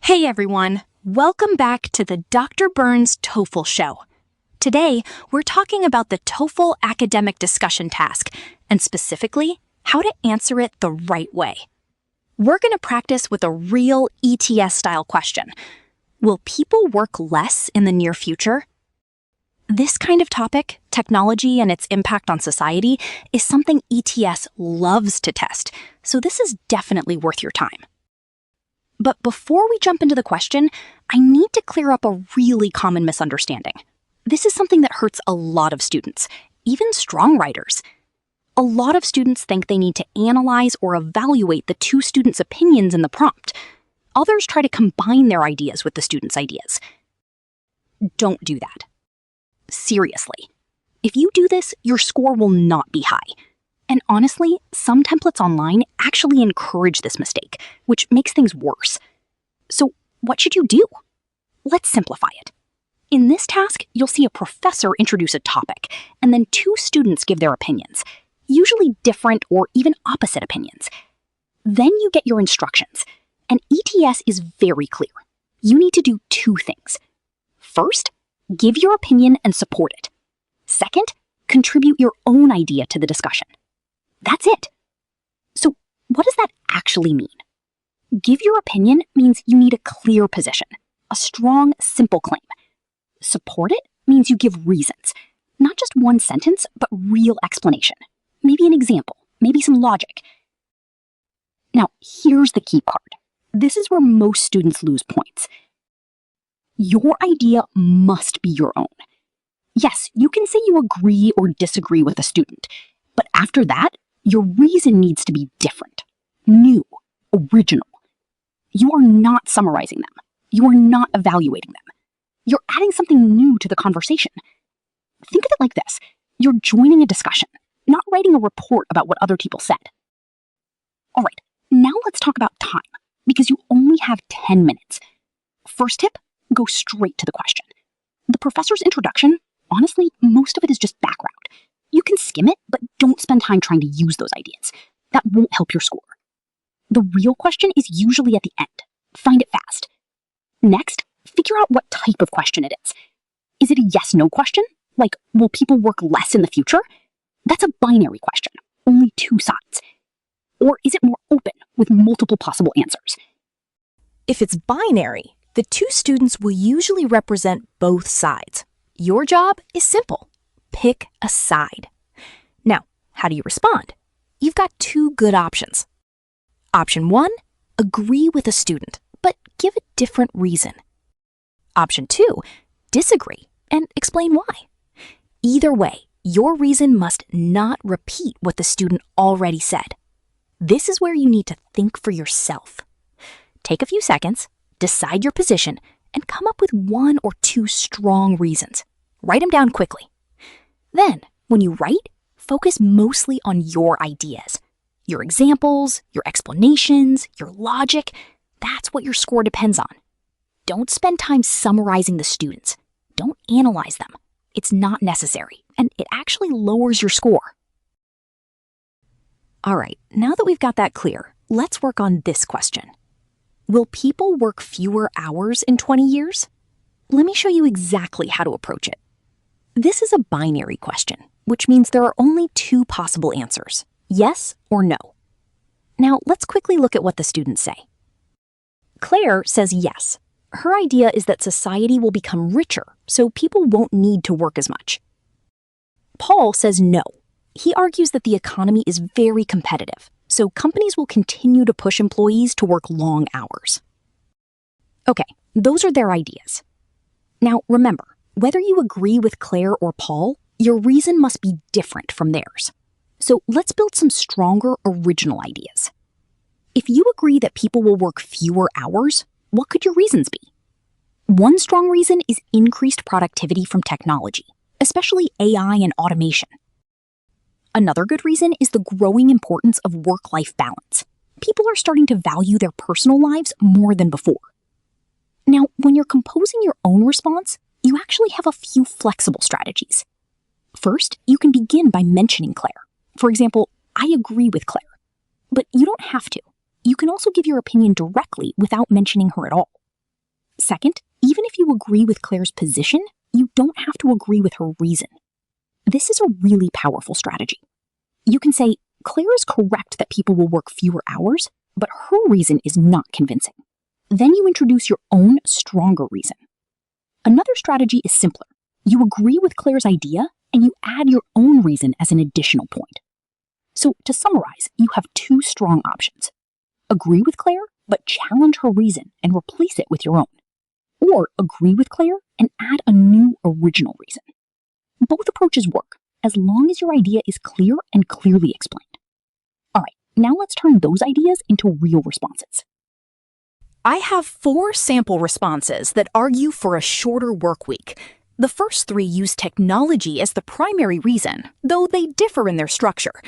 Hey everyone, welcome back to the Dr. Burns TOEFL Show. Today, we're talking about the TOEFL Academic Discussion task, and specifically, how to answer it the right way. We're going to practice with a real ETS-style question. Will people work less in the near future? This kind of topic, technology and its impact on society, is something ETS loves to test, so this is definitely worth your time. But before we jump into the question, I need to clear up a really common misunderstanding. This is something that hurts a lot of students, even strong writers. A lot of students think they need to analyze or evaluate the two students' opinions in the prompt. Others try to combine their ideas with the students' ideas. Don't do that. Seriously. If you do this, your score will not be high. And honestly, some templates online actually encourage this mistake, which makes things worse. So what should you do? Let's simplify it. In this task, you'll see a professor introduce a topic, and then two students give their opinions, usually different or even opposite opinions. Then you get your instructions, and ETS is very clear. You need to do two things. First, give your opinion and support it. Second, contribute your own idea to the discussion. That's it. So what does that actually mean? Give your opinion means you need a clear position, a strong, simple claim. Support it means you give reasons, not just one sentence, but real explanation. Maybe an example, maybe some logic. Now, here's the key part. This is where most students lose points. Your idea must be your own. Yes, you can say you agree or disagree with a student, but after that, your reason needs to be different, new, original. You are not summarizing them. You are not evaluating them. You're adding something new to the conversation. Think of it like this. You're joining a discussion, not writing a report about what other people said. All right, now let's talk about time, because you only have 10 minutes. First tip, go straight to the question. The professor's introduction, honestly, most of it is just background. You can skim it, but don't spend time trying to use those ideas. That won't help your score. The real question is usually at the end. Find it fast. Next, figure out what type of question it is. Is it a yes-no question? Like, will people work less in the future? That's a binary question, only two sides. Or is it more open, with multiple possible answers? If it's binary, the two students will usually represent both sides. Your job is simple. Pick a side. Now, how do you respond? You've got two good options. Option 1, agree with a student, but give a different reason. Option 2, disagree and explain why. Either way, your reason must not repeat what the student already said. This is where you need to think for yourself. Take a few seconds, decide your position, and come up with one or two strong reasons. Write them down quickly. Then, when you write, focus mostly on your ideas. Your examples, your explanations, your logic, that's what your score depends on. Don't spend time summarizing the students. Don't analyze them. It's not necessary, and it actually lowers your score. All right, now that we've got that clear, let's work on this question. Will people work fewer hours in 20 years? Let me show you exactly how to approach it. This is a binary question, which means there are only two possible answers, yes or no. Now, let's quickly look at what the students say. Claire says yes. Her idea is that society will become richer, so people won't need to work as much. Paul says no. He argues that the economy is very competitive, so companies will continue to push employees to work long hours. Okay, those are their ideas. Now, remember, whether you agree with Claire or Paul, your reason must be different from theirs. So let's build some stronger original ideas. If you agree that people will work fewer hours, what could your reasons be? One strong reason is increased productivity from technology, especially AI and automation. Another good reason is the growing importance of work-life balance. People are starting to value their personal lives more than before. Now, when you're composing your own response, you actually have a few flexible strategies. First, you can begin by mentioning Claire. For example, I agree with Claire. But you don't have to. You can also give your opinion directly without mentioning her at all. Second, even if you agree with Claire's position, you don't have to agree with her reason. This is a really powerful strategy. You can say, Claire is correct that people will work fewer hours, but her reason is not convincing. Then you introduce your own stronger reason. Another strategy is simpler. You agree with Claire's idea, and you add your own reason as an additional point. So to summarize, you have two strong options. Agree with Claire, but challenge her reason and replace it with your own. Or agree with Claire and add a new original reason. Both approaches work, as long as your idea is clear and clearly explained. All right, now let's turn those ideas into real responses. I have 4 sample responses that argue for a shorter work week. The first 3 use technology as the primary reason, though they differ in their structure.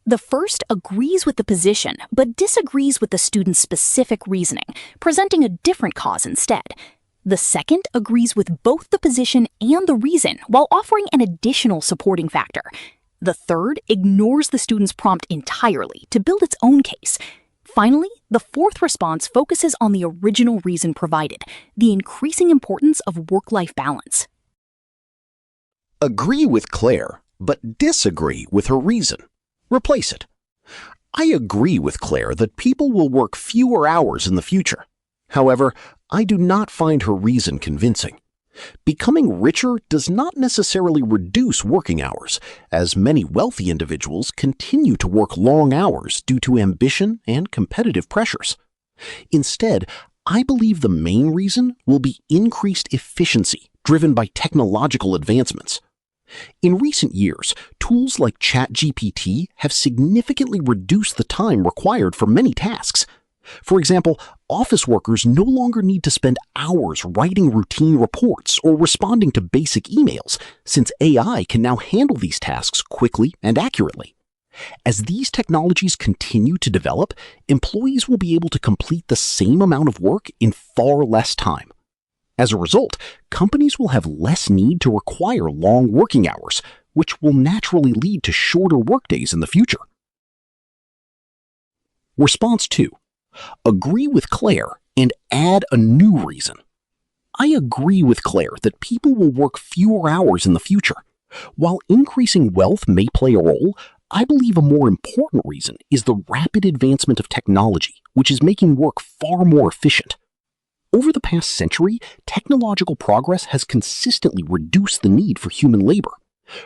The first agrees with the position, but disagrees with the student's specific reasoning, presenting a different cause instead. The second agrees with both the position and the reason, while offering an additional supporting factor. The third ignores the student's prompt entirely to build its own case. Finally, the fourth response focuses on the original reason provided, the increasing importance of work-life balance. Agree with Claire, but disagree with her reason. Replace it. I agree with Claire that people will work fewer hours in the future. However, I do not find her reason convincing. Becoming richer does not necessarily reduce working hours, as many wealthy individuals continue to work long hours due to ambition and competitive pressures. Instead, I believe the main reason will be increased efficiency driven by technological advancements. In recent years, tools like ChatGPT have significantly reduced the time required for many tasks. For example, office workers no longer need to spend hours writing routine reports or responding to basic emails, since AI can now handle these tasks quickly and accurately. As these technologies continue to develop, employees will be able to complete the same amount of work in far less time. As a result, companies will have less need to require long working hours, which will naturally lead to shorter workdays in the future. Response 2. Agree with Claire and add a new reason. I agree with Claire that people will work fewer hours in the future. While increasing wealth may play a role, I believe a more important reason is the rapid advancement of technology, which is making work far more efficient. Over the past century, technological progress has consistently reduced the need for human labor.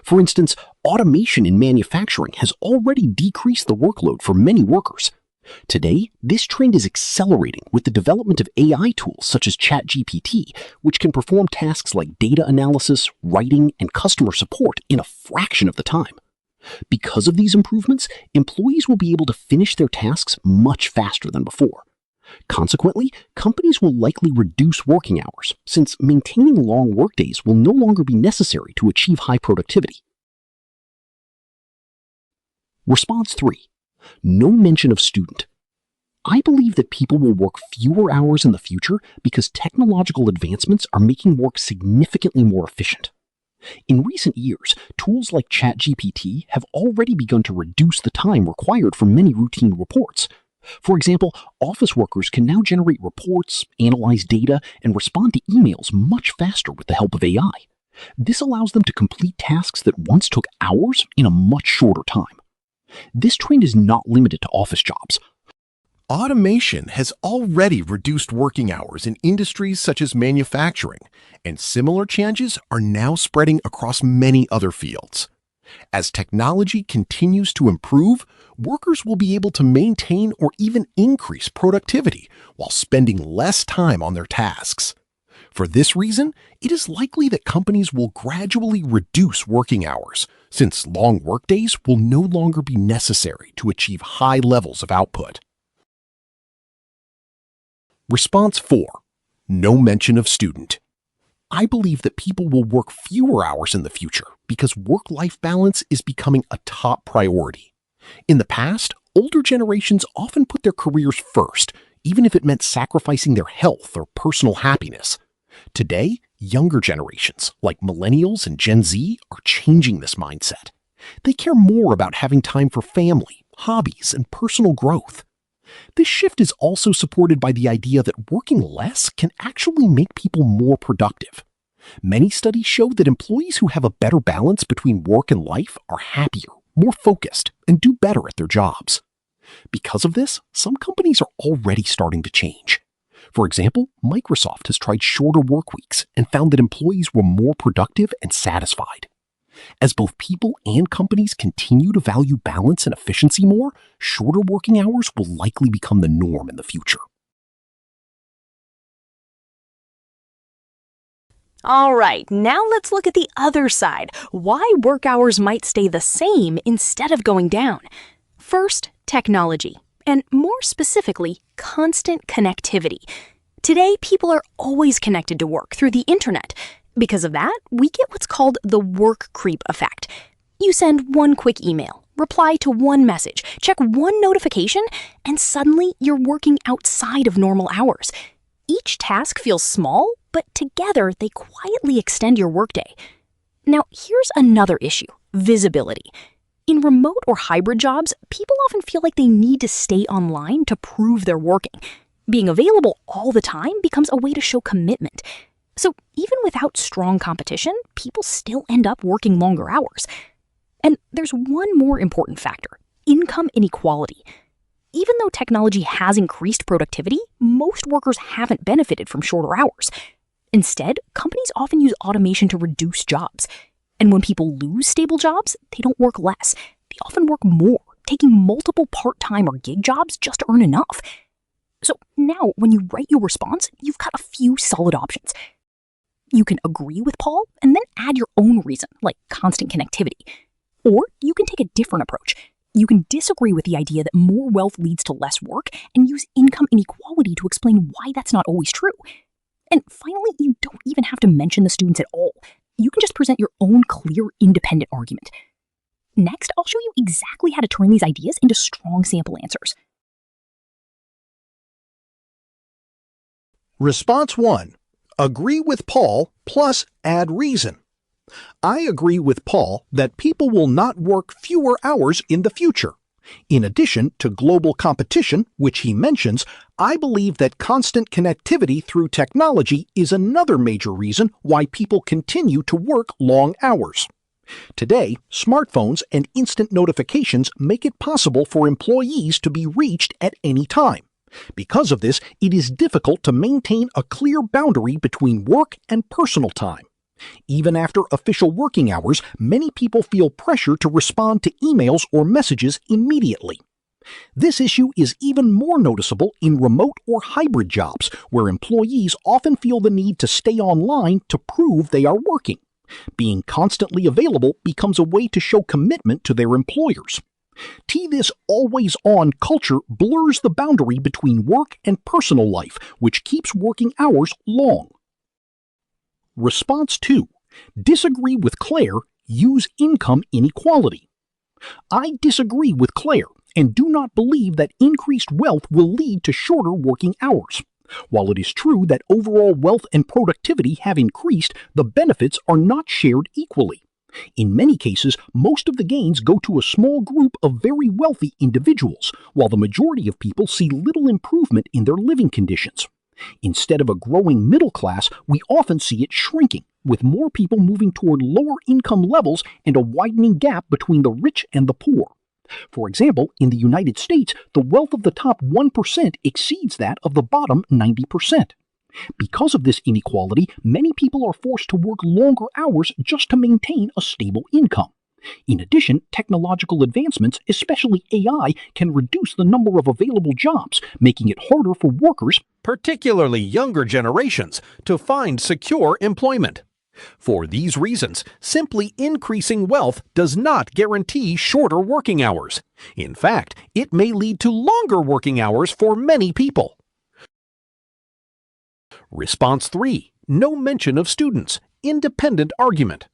For instance, automation in manufacturing has already decreased the workload for many workers. Today, this trend is accelerating with the development of AI tools such as ChatGPT, which can perform tasks like data analysis, writing, and customer support in a fraction of the time. Because of these improvements, employees will be able to finish their tasks much faster than before. Consequently, companies will likely reduce working hours, since maintaining long workdays will no longer be necessary to achieve high productivity. Response 3. No mention of student. I believe that people will work fewer hours in the future because technological advancements are making work significantly more efficient. In recent years, tools like ChatGPT have already begun to reduce the time required for many routine reports. For example, office workers can now generate reports, analyze data, and respond to emails much faster with the help of AI. This allows them to complete tasks that once took hours in a much shorter time. This trend is not limited to office jobs. Automation has already reduced working hours in industries such as manufacturing, and similar changes are now spreading across many other fields. As technology continues to improve, workers will be able to maintain or even increase productivity while spending less time on their tasks. For this reason, it is likely that companies will gradually reduce working hours, since long workdays will no longer be necessary to achieve high levels of output. Response 4. No mention of student. I believe that people will work fewer hours in the future because work-life balance is becoming a top priority. In the past, older generations often put their careers first, even if it meant sacrificing their health or personal happiness. Today, younger generations, like millennials and Gen Z, are changing this mindset. They care more about having time for family, hobbies, and personal growth. This shift is also supported by the idea that working less can actually make people more productive. Many studies show that employees who have a better balance between work and life are happier, more focused, and do better at their jobs. Because of this, some companies are already starting to change. For example, Microsoft has tried shorter work weeks and found that employees were more productive and satisfied. As both people and companies continue to value balance and efficiency more, shorter working hours will likely become the norm in the future. All right, now let's look at the other side, why work hours might stay the same instead of going down. First, technology, and more specifically, constant connectivity. Today, people are always connected to work through the internet. Because of that, we get what's called the work creep effect. You send one quick email, reply to one message, check one notification, and suddenly you're working outside of normal hours. Each task feels small, but together they quietly extend your workday. Now, here's another issue, visibility. In remote or hybrid jobs, people often feel like they need to stay online to prove they're working. Being available all the time becomes a way to show commitment. So even without strong competition, people still end up working longer hours. And there's one more important factor, income inequality. Even though technology has increased productivity, most workers haven't benefited from shorter hours. Instead, companies often use automation to reduce jobs. And when people lose stable jobs, they don't work less. They often work more, taking multiple part-time or gig jobs just to earn enough. So now, when you write your response, you've got a few solid options. You can agree with Paul and then add your own reason, like constant connectivity. Or you can take a different approach. You can disagree with the idea that more wealth leads to less work and use income inequality to explain why that's not always true. And finally, you don't even have to mention the students at all. You can just present your own clear, independent argument. Next, I'll show you exactly how to turn these ideas into strong sample answers. Response 1. Agree with Paul plus add reason. I agree with Paul that people will not work fewer hours in the future. In addition to global competition, which he mentions, I believe that constant connectivity through technology is another major reason why people continue to work long hours. Today, smartphones and instant notifications make it possible for employees to be reached at any time. Because of this, it is difficult to maintain a clear boundary between work and personal time. Even after official working hours, many people feel pressure to respond to emails or messages immediately. This issue is even more noticeable in remote or hybrid jobs, where employees often feel the need to stay online to prove they are working. Being constantly available becomes a way to show commitment to their employers. This always-on culture blurs the boundary between work and personal life, which keeps working hours long. Response 2. Disagree with Claire, use income inequality. I disagree with Claire and do not believe that increased wealth will lead to shorter working hours. While it is true that overall wealth and productivity have increased, the benefits are not shared equally. In many cases, most of the gains go to a small group of very wealthy individuals, while the majority of people see little improvement in their living conditions. Instead of a growing middle class, we often see it shrinking, with more people moving toward lower income levels and a widening gap between the rich and the poor. For example, in the United States, the wealth of the top 1% exceeds that of the bottom 90%. Because of this inequality, many people are forced to work longer hours just to maintain a stable income. In addition, technological advancements, especially AI, can reduce the number of available jobs, making it harder for workers, particularly younger generations, to find secure employment. For these reasons, simply increasing wealth does not guarantee shorter working hours. In fact, it may lead to longer working hours for many people. Response 3. No mention of students. Independent argument.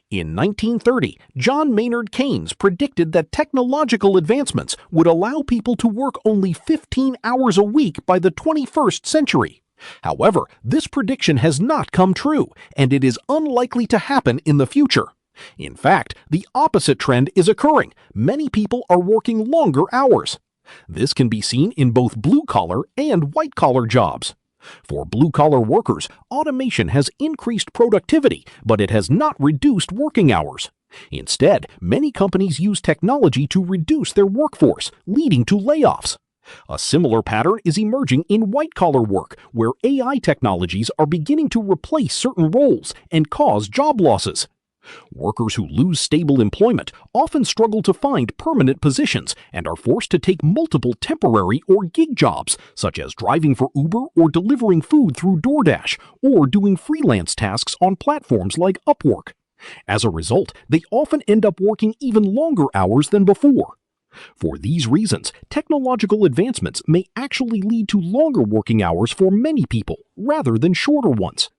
In 1930, John Maynard Keynes predicted that technological advancements would allow people to work only 15 hours a week by the 21st century. However, this prediction has not come true, and it is unlikely to happen in the future. In fact, the opposite trend is occurring. Many people are working longer hours. This can be seen in both blue-collar and white-collar jobs. For blue-collar workers, automation has increased productivity, but it has not reduced working hours. Instead, many companies use technology to reduce their workforce, leading to layoffs. A similar pattern is emerging in white-collar work, where AI technologies are beginning to replace certain roles and cause job losses. Workers who lose stable employment often struggle to find permanent positions and are forced to take multiple temporary or gig jobs, such as driving for Uber or delivering food through DoorDash, or doing freelance tasks on platforms like Upwork. As a result, they often end up working even longer hours than before. For these reasons, technological advancements may actually lead to longer working hours for many people rather than shorter ones.